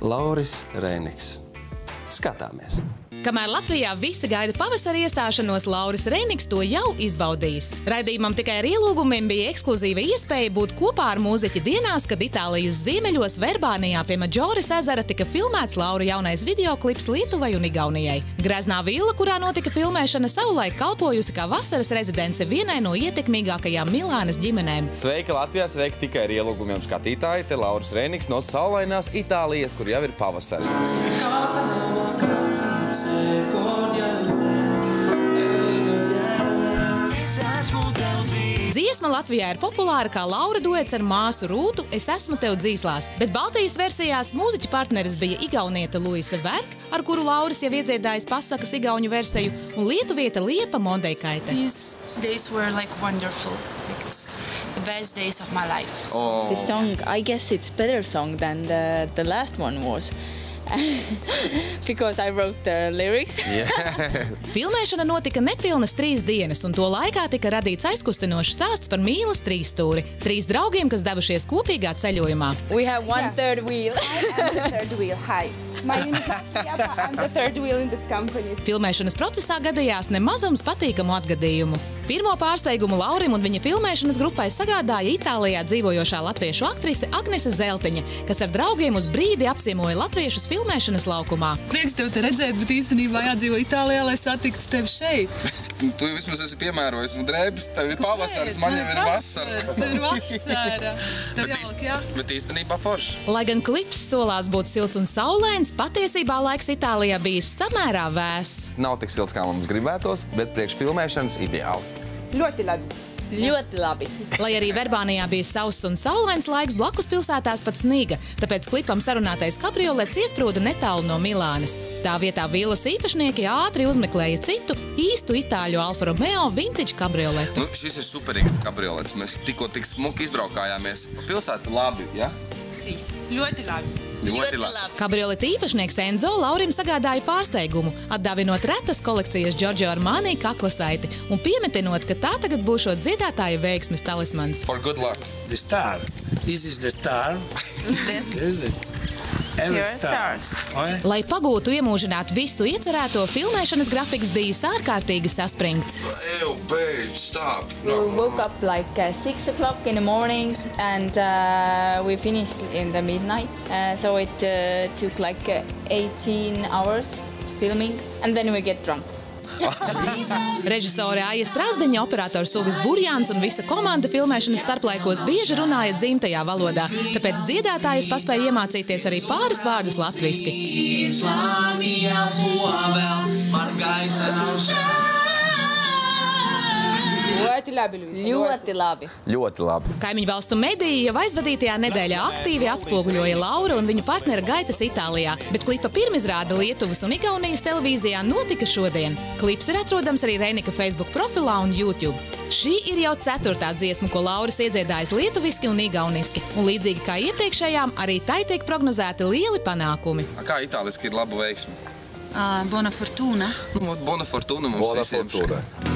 Lauris Reiniks. Skatāmies! Kamēr Latvijā visi gaida pavasara iestāšanos, Lauris Reiniks to jau izbaudījis. Raidījumam tikai ar ielūgumiem bija ekskluzīva iespēja būt kopā ar mūziķi dienās, kad Itālijas ziemeļos Verbānijā pie Maģoras ezera tika filmēts Laura jaunais videoklips Lietuvai un Igaunijai. Greznā villa, kurā notika filmēšana, savulaik kalpojusi kā vasaras rezidence vienai no ietekmīgākajām Milānas ģimenēm. Sveika Latvijā, sveika tikai ar ielūgumiem skatītāji. Te Lauris Reiniks no saulainās Itālijas, kur jau ir pavasars. Dziesma Latvijā ir populāra kā Laura duets ar māsu Rūtu Es esmu tev dzīslās, bet Baltijas versijās mūziķa partneris bija igaunieta Luisa Verk, ar kuru Lauris jau iedziedājis pasakas igauņu versiju, un lietuvieta Liepa Mondejkaite. These days were like wonderful. Like it's the best days of my life. Oh. The song, I guess it's better song than the last one was. Because I wrote the lyrics. Filmēšana notika nepilnas 3 dienas, un to laikā tika radīts aizkustinošs stāsts par mīlas trīsstūri. 3 draugiem, kas devušies kopīgā ceļojumā. We have one third wheel. I am the third wheel. Hi. My name is Latvija. I'm the third wheel in this company. Filmēšanas procesā gadījās nemazums patīkamu atgadījumu. Pirmo pārsteigumu Laurim un viņa filmēšanas grupai sagādāja Itālijā dzīvojošā latviešu aktrise Agnese Zeltiņa, kas ar draugiem uz brīdi apciemoja latviešus filmēšanas laukumā. Prieks tev te redzēt, bet īstenībā jādzīvo Itālijā, lai satiktu tevi šeit. Tu vismaz esi piemērojis un drēbis, tev ir pavasars, man jau ir vasara. Tev ir vasara. Tev jālāk, jā. Bet īstenībā forši. Lai gan klips solās būt silts un saulains, patiesībā laiks Itālijā bijis samērā vēss. Nav tik silts, kā mums gribētos, bet priekš filmēšanas ideāli. Ļoti labi. Ļoti labi. Lai arī Verbānijā bija sauss un saulains laiks, blakus pilsētās pat sniga, tāpēc klipam sarunātais kabriolets iesprūda netālu no Milānas. Tā vietā villas īpašnieki ātri uzmeklēja citu, īstu itāļu Alfa Romeo vintage kabrioletu. Šis ir superīgs kabriolets. Mēs tikko tik smuki izbraukājāmies. Pilsēta labi, ja? Sí, ļoti labi. Ļoti labi. Kabrioleta īpašnieks Enzo Laurim sagādāja pārsteigumu, atdāvinot retas kolekcijas Giorgio Armani kaklasaiti un piemetinot, ka tā tagad būšot dziedātāja veiksmes talismans. For good luck. The star. This is the star. This. This is the every Here are star. stars. Lai pagūtu iemužināt visu iecerēto, filmēšanas grafiks bijis ārkārtīgi saspringts. Ew, babe, stop. We woke up like 6 o'clock in the morning and we finished in the midnight. So it took like 18 hours filming and then we get drunk. Režisore Aija Strazdeņa, operators Uvis Burjāns un visa komanda filmēšanas starplaikos bieži runāja dzimtajā valodā, tāpēc dziedātājas paspēja iemācīties arī pāris vārdus latviski. Ļoti labi, Luisa. Ļoti labi. Ļoti labi. Kaimiņu valstu mediji jau aizvadītajā nedēļā aktīvi atspoguļoja Laura un viņu partnera gaitas Itālijā, bet klipa pirmizrāde Lietuvas un Igaunijas televīzijā notika šodien. Klips ir atrodams arī Reinika Facebook profilā un YouTube. Šī ir jau 4. dziesma, ko Lauris iedziedājis lietuviski un igauniski, un līdzīgi kā iepriekšējām, arī tai tiek prognozēti lieli panākumi. Kā itāliski ir laba veiksme? Buona fortuna. Bona fortuna mums visiem šeit.